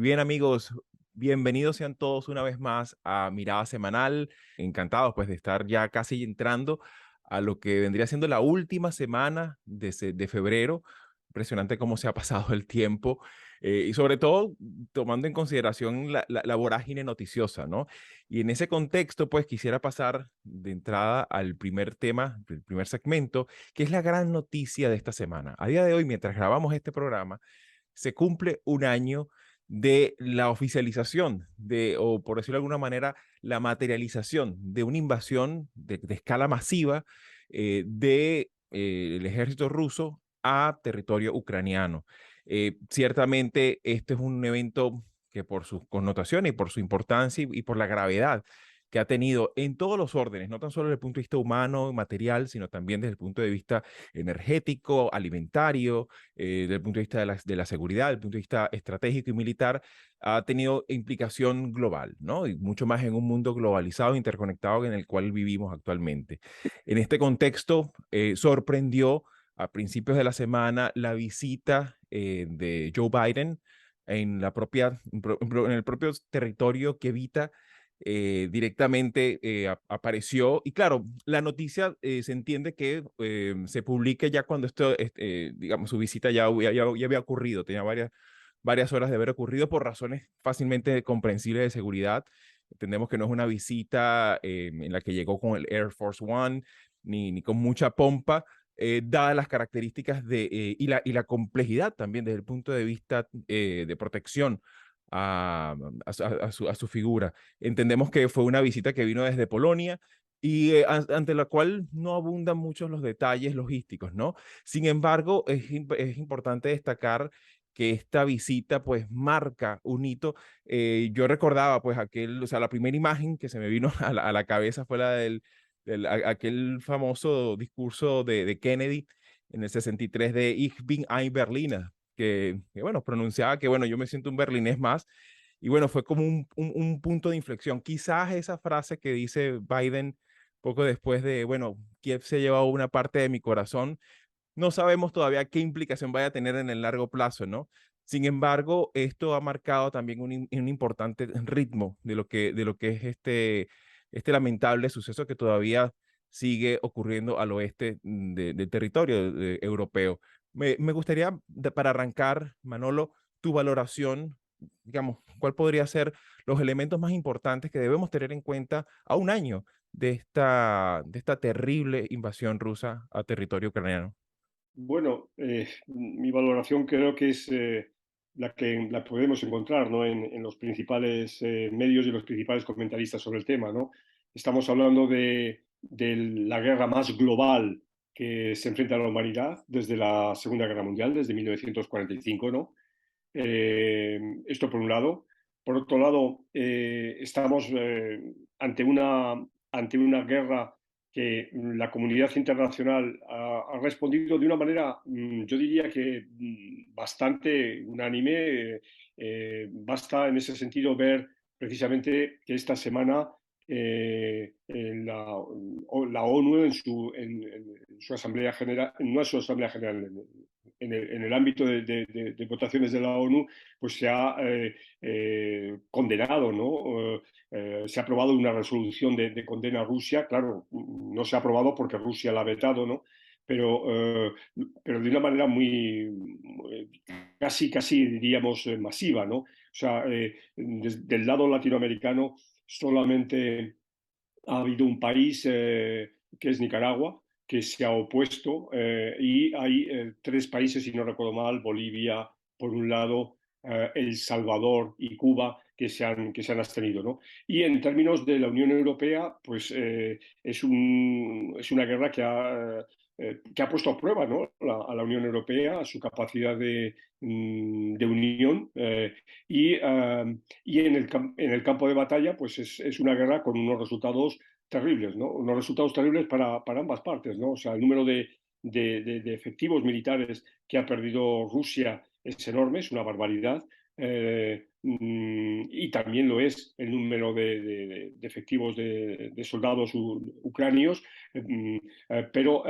Bien, amigos, bienvenidos sean todos una vez más a Mirada Semanal. Encantados pues de estar ya casi entrando a lo que vendría siendo la última semana de febrero. Impresionante cómo se ha pasado el tiempo y sobre todo tomando en consideración la vorágine noticiosa, ¿no? Y en ese contexto, pues quisiera pasar de entrada al primer tema, el primer segmento, que es la gran noticia de esta semana. A día de hoy, mientras grabamos este programa, se cumple un año de la oficialización o por decirlo de alguna manera, la materialización de una invasión de escala masiva del ejército ruso a territorio ucraniano. Ciertamente, este es un evento que por sus connotaciones y por su importancia y por la gravedad que ha tenido en todos los órdenes, no tan solo desde el punto de vista humano, material, sino también desde el punto de vista energético, alimentario, desde el punto de vista de la seguridad, desde el punto de vista estratégico y militar, ha tenido implicación global, ¿no? Y mucho más en un mundo globalizado, interconectado en el cual vivimos actualmente. En este contexto, sorprendió a principios de la semana la visita de Joe Biden en el propio territorio que evita directamente apareció. Y claro, la noticia se entiende que se publique ya cuando digamos, su visita ya había ocurrido, tenía varias horas de haber ocurrido por razones fácilmente comprensibles de seguridad. Entendemos que no es una visita en la que llegó con el Air Force One ni con mucha pompa, dadas las características y la complejidad también desde el punto de vista de protección a su figura. Entendemos que fue una visita que vino desde Polonia y ante la cual no abundan muchos los detalles logísticos, ¿no? Sin embargo, es importante destacar que esta visita pues marca un hito. Yo recordaba pues o sea, la primera imagen que se me vino a la cabeza fue la aquel famoso discurso de Kennedy en el 63 de Ich bin ein Berliner, bueno, pronunciaba que, bueno, yo me siento un berlinés más. Y bueno, fue como un punto de inflexión. Quizás esa frase que dice Biden poco después de, bueno, Kiev se lleva una parte de mi corazón, no sabemos todavía qué implicación vaya a tener en el largo plazo, ¿no? Sin embargo, esto ha marcado también un importante ritmo de lo que es este lamentable suceso que todavía sigue ocurriendo al oeste del territorio europeo. Me gustaría, para arrancar, Manolo, tu valoración, digamos, ¿cuál podría ser los elementos más importantes que debemos tener en cuenta a un año de esta terrible invasión rusa a territorio ucraniano? Bueno, mi valoración creo que es la que la podemos encontrar, ¿no? en los principales medios y los principales comentaristas sobre el tema, ¿no? Estamos hablando de la guerra más global que se enfrenta a la humanidad desde la Segunda Guerra Mundial, desde 1945, ¿no? Esto por un lado. Por otro lado, estamos ante una guerra que la comunidad internacional ha respondido de una manera, yo diría que bastante unánime. Basta en ese sentido ver precisamente que esta semana en la ONU en su Asamblea General, no es su Asamblea General, en el ámbito de votaciones de la ONU, pues se ha condenado, ¿no? Se ha aprobado una resolución de condena a Rusia. Claro, no se ha aprobado porque Rusia la ha vetado, ¿no? Pero de una manera casi diríamos, masiva, ¿no? O sea, del lado latinoamericano solamente ha habido un país, que es Nicaragua, que se ha opuesto, y hay tres países, si no recuerdo mal: Bolivia, por un lado, El Salvador y Cuba, que se han abstenido, ¿no? Y en términos de la Unión Europea, pues es una guerra que ha puesto a prueba, ¿no? a la Unión Europea, a su capacidad de unión, y en el campo de batalla, pues es una guerra con unos resultados terribles, ¿no? Unos resultados terribles para ambas partes, ¿no? O sea, el número de efectivos militares que ha perdido Rusia es enorme, es una barbaridad. Y también lo es el número de efectivos de soldados ucranios. Pero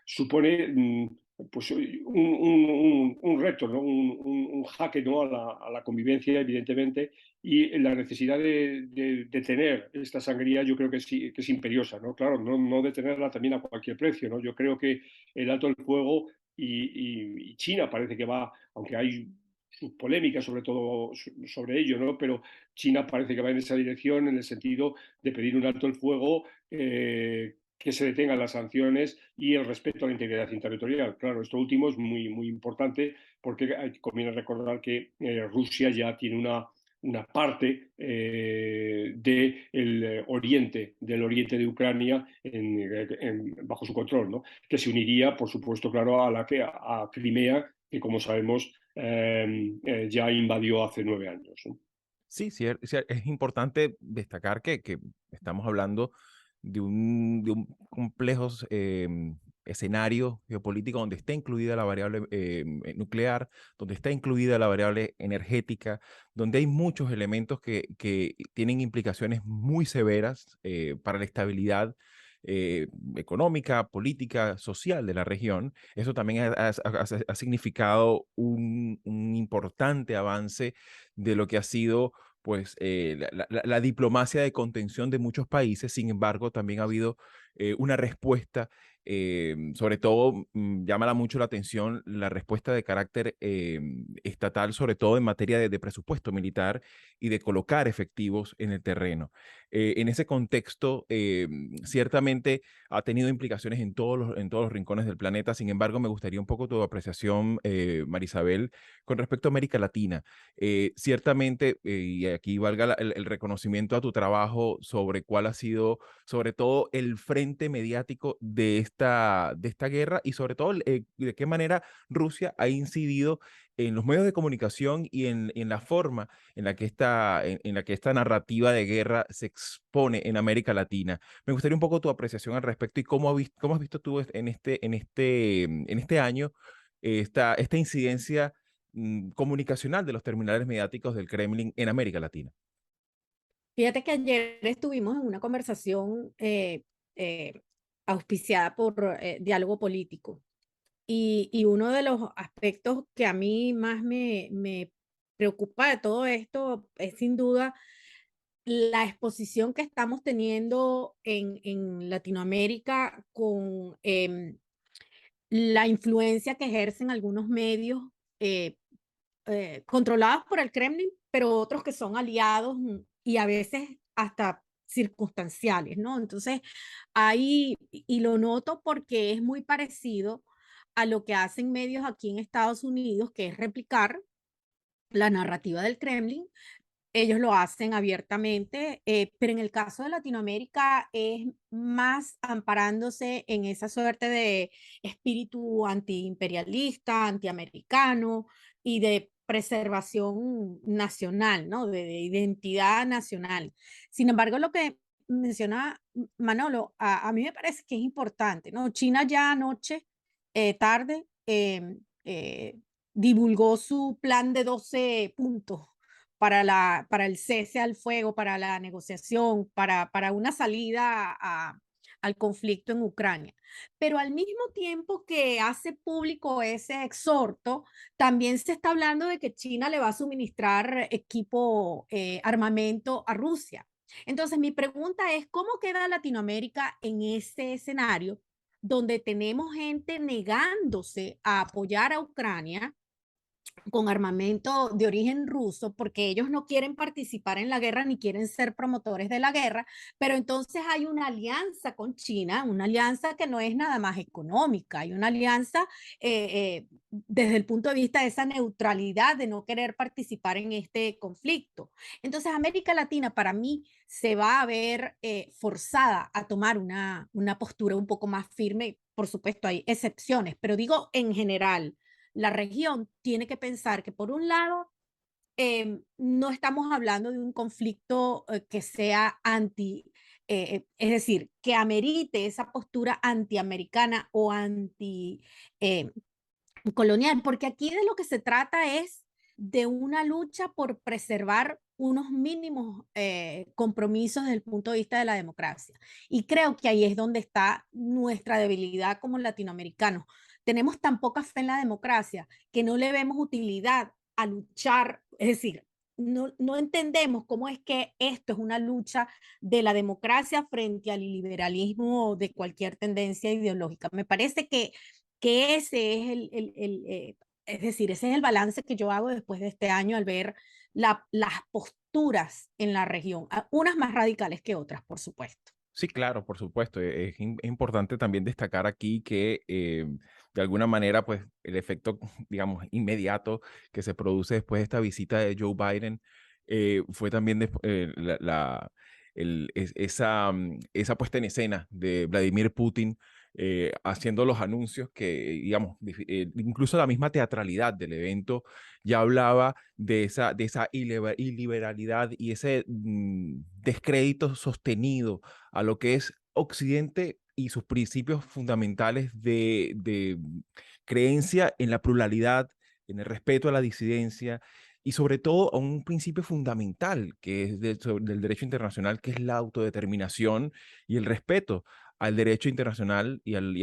supone pues un reto, ¿no? Un jaque, ¿no? A la convivencia, evidentemente, y la necesidad de tener esta sangría yo creo que, sí, que es imperiosa, ¿no? Claro, no detenerla también a cualquier precio, ¿no? Yo creo que el alto el fuego y China parece que va, aunque hay sus polémicas sobre todo sobre ello, ¿no? Pero China parece que va en esa dirección en el sentido de pedir un alto el fuego, que se detengan las sanciones y el respeto a la integridad territorial. Claro, esto último es muy importante porque conviene recordar que Rusia ya tiene una parte del oriente de Ucrania bajo su control, ¿no? Que se uniría, por supuesto, claro, a Crimea, que como sabemos ya invadió hace 9 años, ¿no? Sí, sí, es importante destacar que estamos hablando de un complejo escenario geopolítico donde está incluida la variable nuclear, donde está incluida la variable energética, donde hay muchos elementos que tienen implicaciones muy severas para la estabilidad económica, política, social de la región. Eso también ha significado un importante avance de lo que ha sido pues la diplomacia de contención de muchos países. Sin embargo, también ha habido una respuesta, sobre todo llama mucho la atención la respuesta de carácter estatal, sobre todo en materia de presupuesto militar y de colocar efectivos en el terreno. En ese contexto, ciertamente ha tenido implicaciones en todos los rincones del planeta. Sin embargo, me gustaría un poco tu apreciación, Marisabel, con respecto a América Latina. Ciertamente, y aquí valga el reconocimiento a tu trabajo sobre cuál ha sido, sobre todo, el frente mediático de esta guerra y sobre todo de qué manera Rusia ha incidido en los medios de comunicación y en la forma en la que en la que esta narrativa de guerra se expone en América Latina. Me gustaría un poco tu apreciación al respecto y cómo has visto tú en este año esta incidencia comunicacional de los terminales mediáticos del Kremlin en América Latina. Fíjate que ayer estuvimos en una conversación eh, auspiciada por Diálogo Político y uno de los aspectos que a mí más me preocupa de todo esto es sin duda la exposición que estamos teniendo en Latinoamérica con la influencia que ejercen algunos medios eh, controlados por el Kremlin, pero otros que son aliados y a veces hasta circunstanciales, ¿no? Entonces, ahí, y lo noto porque es muy parecido a lo que hacen medios aquí en Estados Unidos, que es replicar la narrativa del Kremlin. Ellos lo hacen abiertamente, pero en el caso de Latinoamérica es más amparándose en esa suerte de espíritu antiimperialista, antiamericano y de preservación nacional, ¿no? De identidad nacional. Sin embargo, lo que menciona Manolo, a mí me parece que es importante, ¿no? China ya anoche, tarde, divulgó su plan de 12 puntos para el cese al fuego, para la negociación, para una salida al conflicto en Ucrania. Pero al mismo tiempo que hace público ese exhorto, también se está hablando de que China le va a suministrar equipo, armamento a Rusia. Entonces, mi pregunta es, ¿cómo queda Latinoamérica en ese escenario donde tenemos gente negándose a apoyar a Ucrania con armamento de origen ruso, porque ellos no quieren participar en la guerra ni quieren ser promotores de la guerra, pero entonces hay una alianza con China, una alianza que no es nada más económica, hay una alianza desde el punto de vista de esa neutralidad de no querer participar en este conflicto. Entonces América Latina para mí se va a ver forzada a tomar una postura un poco más firme. Por supuesto, hay excepciones, pero digo en general, la región tiene que pensar que por un lado no estamos hablando de un conflicto que sea es decir, que amerite esa postura antiamericana o anti eh, colonial, porque aquí de lo que se trata es de una lucha por preservar unos mínimos compromisos desde el punto de vista de la democracia. Y creo que ahí es donde está nuestra debilidad como latinoamericanos. tenemos tan poca fe en la democracia que no le vemos utilidad a luchar, es decir, no entendemos cómo es que esto es una lucha de la democracia frente al liberalismo de cualquier tendencia ideológica. Me parece que ese es es decir, ese es el balance que yo hago después de este año al ver las posturas en la región, unas más radicales que otras, por supuesto. Sí, claro, por supuesto. Es importante también destacar aquí que de alguna manera, pues el efecto, digamos, inmediato que se produce después de esta visita de Joe Biden fue también esa puesta en escena de Vladimir Putin haciendo los anuncios que, digamos, incluso la misma teatralidad del evento ya hablaba de esa iliberalidad y ese descrédito sostenido a lo que es Occidente y sus principios fundamentales de creencia en la pluralidad, en el respeto a la disidencia y sobre todo a un principio fundamental que es del derecho internacional, que es la autodeterminación y el respeto al derecho internacional y al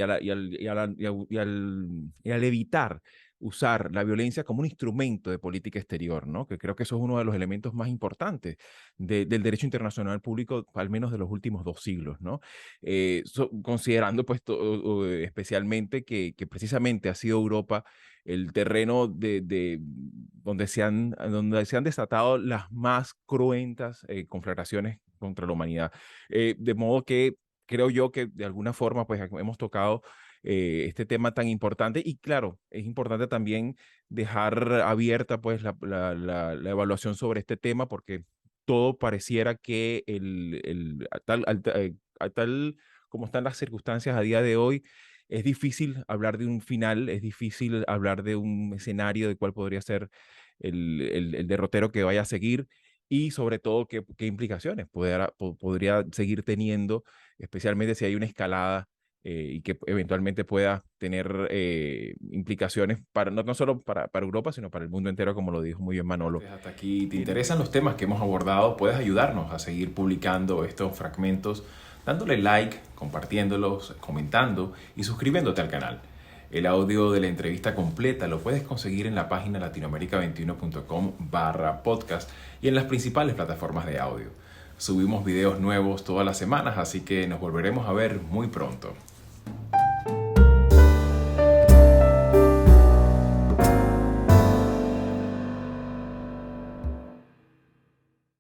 evitar usar la violencia como un instrumento de política exterior, ¿no? Que creo que eso es uno de los elementos más importantes del derecho internacional público, al menos de los últimos 2 siglos, ¿no? Considerando pues especialmente que precisamente ha sido Europa el terreno donde se han desatado las más cruentas conflagraciones contra la humanidad. De modo que creo yo que de alguna forma pues hemos tocado este tema tan importante y claro, es importante también dejar abierta pues la evaluación sobre este tema porque todo pareciera que a tal como están las circunstancias a día de hoy, es difícil hablar de un final, es difícil hablar de un escenario de cuál podría ser el derrotero que vaya a seguir y sobre todo qué implicaciones podría seguir teniendo, especialmente si hay una escalada y que eventualmente pueda tener implicaciones no solo para Europa, sino para el mundo entero, como lo dijo muy bien Manolo. Hasta aquí, ¿te interesan los temas que hemos abordado? Puedes ayudarnos a seguir publicando estos fragmentos dándole like, compartiéndolos, comentando y suscribiéndote al canal. El audio de la entrevista completa lo puedes conseguir en la página latinoamerica21.com/podcast y en las principales plataformas de audio. Subimos videos nuevos todas las semanas, así que nos volveremos a ver muy pronto.